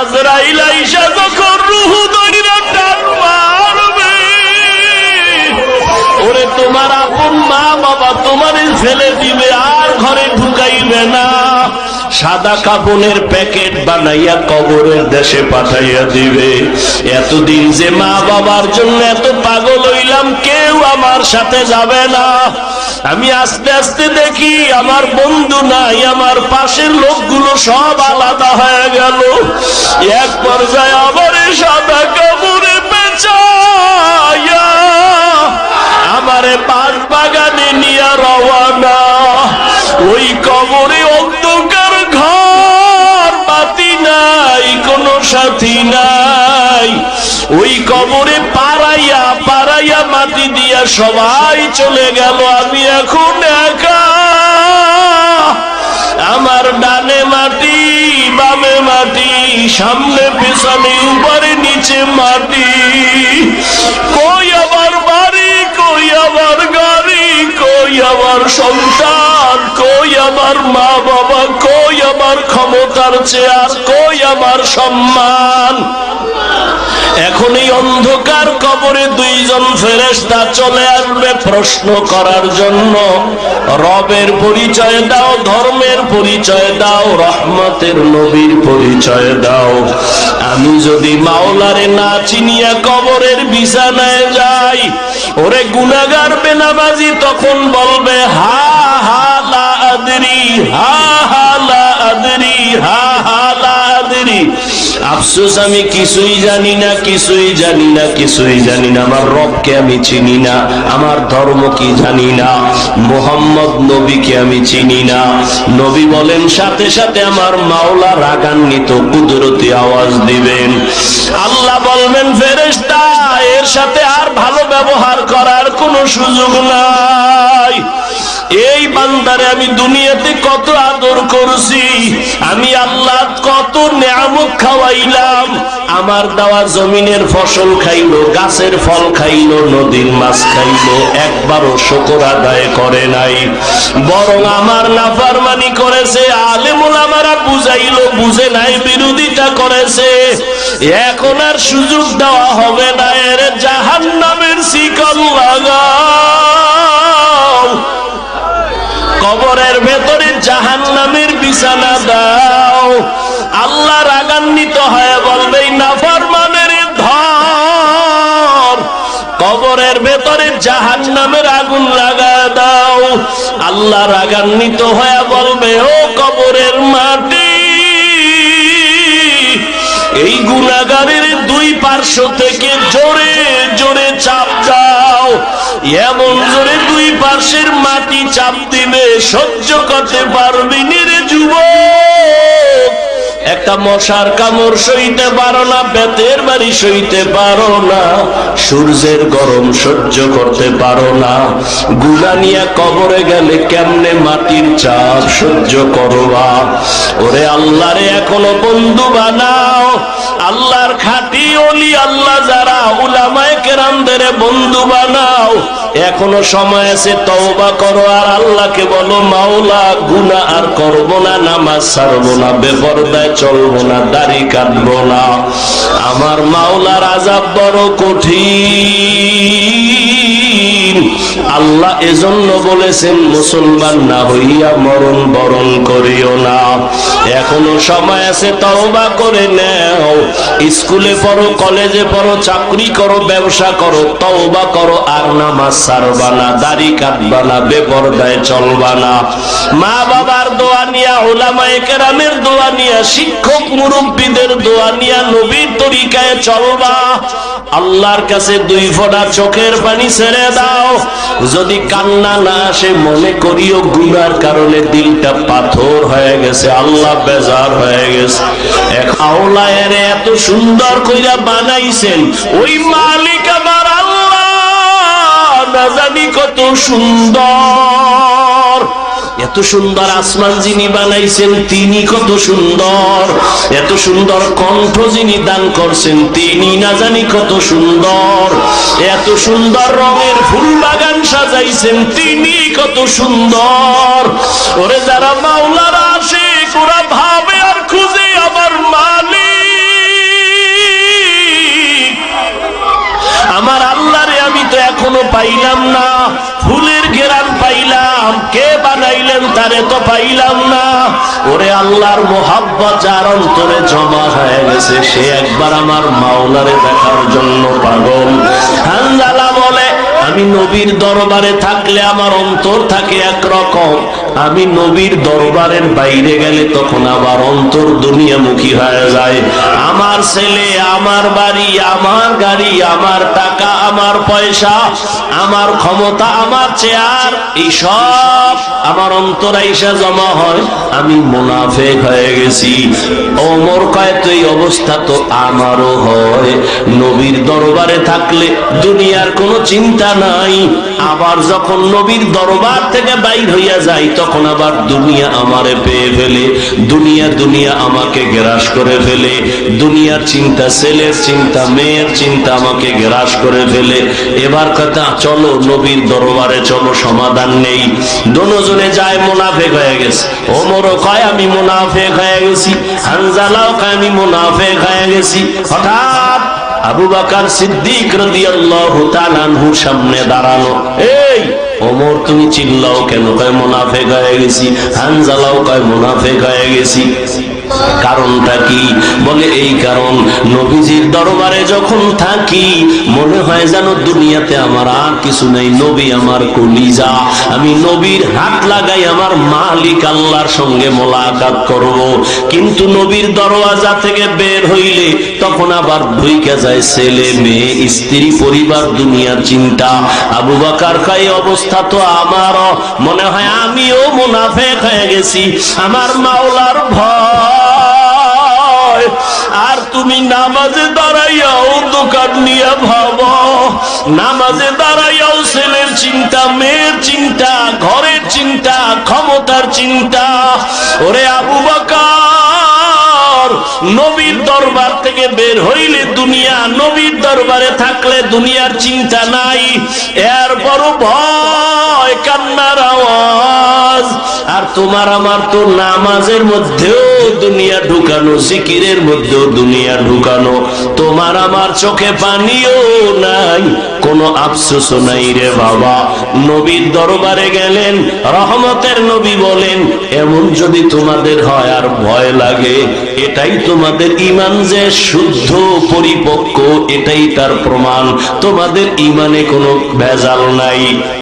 আজরাইল আইসা যখন রূহ ধইরা টান মারবে, ওরে তোমার আপন মা বাবা তোমারে ফেলে দিবে, আর ঘরে ঢুকাইবে না। সাদা কাপড়ের প্যাকেট বানাইয়া কবরের দেশে পাঠাইয়া দিবে। এতদিন যে মা বাবার জন্য এত পাগল হইলাম, কেউ আমার সাথে যাবে না। আমি আস্তে আস্তে দেখি আমার বন্ধু নাই, আমার পাশের লোকগুলো সব আলাদা হয়ে গেল। এক পর্যায়ে আবার সাদা কাপড়ে পেঁচাইয়া আমারে পাশ বাগানে নিয়ে রওয়ানা। ওই কবরে অন্ধকার ঘর, বাতি নাই, কোনো সাথী নাই। ওই কবরে পাড়াইয়া পাড়াইয়া মাটি দিয়া সবাই চলে গেল, আমি এখন একা। আমার ডানে মাটি, বামে মাটি, সামনে পেছনে উপরে নিচে মাটি। কই আমার বাড়ি, কই আমার গাড়ি, কই আমার সংসার, কই আমার মা বাবা, কই আমার ক্ষমতার চেয়ার, কই আমার সম্মান। এখন এই অন্ধকার কবরে দুইজন ফেরেশতা চলে আসবে প্রশ্ন করার জন্য। রবের পরিচয় দাও, ধর্মের পরিচয় দাও, রহমতের নবীর পরিচয় দাও। আমি যদি মাওলারে না চিনিয়া কবরের বিছানায় যাই, ওরে গুনাহগার বেনামাজি তখন বলবে হা হা লা আদরি, হা হা লা আদরি, হা হা লা আদরি। আফসোস আমি কিছুই জানি না, কিছুই জানি না, কিছুই জানি না। আমার রবকে আমি চিনি না, আমার ধর্ম কি জানি না, মুহাম্মদ নবীকে আমি চিনি না। নবী বলেন সাথে সাথে আমার মাওলা রাগান্বিত কুদরতি আওয়াজ দিবেন। আল্লাহ বলবেন ফেরেশতা এর সাথে আর ভালো ব্যবহার করার কোনো সুযোগ নাই। এই বান্দারে আমি দুনিয়াতে কত আদর করছি, আমি আল্লাহ কত নেয়ামত খাওয়াইলাম। আমার দেওয়া জমিনের ফসল খাইলো, গাছের ফল খাইলো, নদীর মাছ খাইলো, একবারও শুকর আদায় করে নাই, বরং আমার নাফরমানি করেছে। আলেম ওলামারা বুঝাইলো, বুঝে নাই, বিরোধিতা করেছে। এখন আর সুযোগ দেওয়া হবে না, এর জাহান্নামের শিকল লাগাও, কবরের ভেতরে জাহান্নামের বিছানা দাও। আল্লাহ রাগান্বিত হয়ে বলবে নাফরমানের ধর, কবরের ভেতরে জাহান্নামের আগুন লাগা দাও। আল্লাহ রাগান্বিত হয়ে বলবে ও কবরের মাটি, এই গুনাহগারের দুই পার্শ্ব থেকে জোরে জোরে চাপ দাও। এমন জোরে দুই পার্শ্বের মাটি চাপ দিবে সহ্য করতে পারবি নি রে যুবক। একটা মশার কামড় সইতে পারো না, বেতের বাড়ি সইতে পারো না, সূর্যের গরম সহ্য করতে পারো না। গুনাহ নিয়ে কবরে গেলে কেমনে মাটির চাপ সহ্য করবা? ওরে আল্লাহরে এখনো বন্ধু বানাও। আল্লাহর খাঁটি ওলি আল্লাহ যারা, উলামায়ে কেরামদের বন্ধু বানাও। এখনো সময় আছে, তওবা করো আর আল্লাহকে বলো মাওলা গুনাহ আর করব না, নামাজ ছাড়বো না, বেপরদায় চলবো না, দাড়ি কাটবো না। আমার মাওলার আযাব বড় কঠিন। আল্লাহ এজন্য বলেছেন মুসলমান না হইয়া মরণ বরণ করিও না। এখনো সময় আছে, তওবা করে নাও। স্কুলে পড়ো, কলেজে পড়ো, চাকরি করো, ব্যবসা করো, তওবা করো আর নামাজ ছাড়বা না, দাড়ি কাটবা না, বেপরদায় চলবা না। মা বাবার দোয়া নিয়া, উলামায়ে কেরামের দোয়া নিয়া, শিক্ষক মুরব্বীদের দোয়া নিয়া নবীর তরিকায় চলবা। আল্লাহর কাছে দুই ফোঁটা চোখের পানি ছেড়ে দাও। যদি কান্না না আসে মনে করিও গুনার কারণে দিলটা পাথর হয়ে গেছে, আল্লাহ বেজার হয়ে গেছে। এক আওলা এর এত সুন্দর কইরা বানাইছেন, ওই মালিক আমার আল্লাহ না জানি কত সুন্দর। এত সুন্দর আসমান যিনি বানাইছেন তিনি কত সুন্দর, এত সুন্দর কণ্ঠ যিনি দান করছেন তিনি না জানি কত সুন্দর, এত সুন্দর রঙের ফুল বাগান সাজাইছেন তিনি কত সুন্দর। ওরে যারা মাওলার আশিক ওরা ভাবে আর খুঁজে আমার মালিক পাইলাম না, ফুলের ঘেরান পাইলাম, কে বানাইলেন তারে তো পাইলাম না। ওরে আল্লাহর মোহাব্বত যার অন্তরে জমা হয়ে গেছে, সে একবার আমার মাওলারে দেখার জন্য পাগল। হানজালা বলে, আমি নবীর দরবারে থাকলে আমার অন্তর থাকে একরকম, আমি নবীর দরবারের বাইরে গেলে তখন আবার অন্তর দুনিয়ামুখী হয়ে যায়। আমার ছেলে, আমার বাড়ি, আমার গাড়ি, আমার টাকা, আমার পয়সা, আমার ক্ষমতা, আমার চেয়ার, এই সব আমার অন্তর আইসা জমা হয়, আমি মুনাফিক হয়ে গেছি। ওমর কয়, তো এই অবস্থা তো আমারও হয়। নবীর দরবারে থাকলে দুনিয়ার কোনো চিন্তা নাই, আবার যখন নবীর দরবার থেকে বাইর হইয়া যাই তখন আবার দুনিয়া আমারে পেয়ে ফেলে, দুনিয়া দুনিয়া আমাকে গ্রাস করে ফেলে, দুনিয়ার চিন্তা, ছেলের চিন্তা, মেয়ের চিন্তা আমাকে গ্রাস করে ফেলে। এবার কথা, চলো নবীর দরবারে চলো, সমাধান নেই। দুজনে যায়, মুনাফিক হয়ে গেছে। ওমরও কয় আমি মুনাফিক হয়ে গেছি, হানজালাও কয় আমি মুনাফিক হয়ে গেছি। হঠাৎ আবু বকর সিদ্দিক রাদিয়াল্লাহু তাআলা আনহুর সামনে দাঁড়ালো। এই ওমর, তুমি চিল্লাও কেন? কয় মুনাফিক হয়ে গেছি। হানজালাও কয় মুনাফিক হয়ে গেছি। কারণটা কি? বলে এই কারণ, নবীজির দরবারে যখন থাকি মনে হয় যেন দুনিয়াতে আমার আর কিছু নেই, নবী আমার কলিজা, আমি নবীর হাত লাগাই আমার মালিক আল্লাহর সঙ্গে মোলাকাত করব। কিন্তু নবীর দরওয়াজা থেকে বের হইলে তখন আবার ঢুইকা যায় ছেলে, মেয়ে, স্ত্রী, পরিবার, দুনিয়ার চিন্তা। আবু বকর কয়, অবস্থা তো আমারও, মনে হয় আমিও মুনাফিক হয়ে গেছি, আমার মাওলার ভয়। আর তুমি নামাজে দাঁড়াইয়াও দোকান নিয়ে ভাবো, নামাজে দাঁড়াইয়াও ছেলের চিন্তা, মেয়ের চিন্তা, ঘরের চিন্তা, ক্ষমতার চিন্তা। ওরে আবু বকর, নবীর দরবার থেকে বের হইলে দুনিয়া, নবীর দরবারে থাকলে দুনিয়ার চিন্তা নাই, এরপরও ভয়, কান্নার আওয়াজ। আর তোমার আমার তো নামাজের মধ্যেও দুনিয়া ঢুকানো, জিকিরের মধ্যেও দুনিয়া ঢুকানো, তোমার আমার চোখে পানিও নাই, কোনো আফসোসও নাই রে বাবা। নবীর দরবারে গেলেন, রহমতের নবী বলেন, এমন যদি তোমাদের হয় আর ভয় লাগে, এটাই তোমাদের ঈমান যে শুদ্ধ পরিপক্ক, এটাই তার প্রমাণ, তোমাদের ঈমানে কোনো ভেজাল নাই।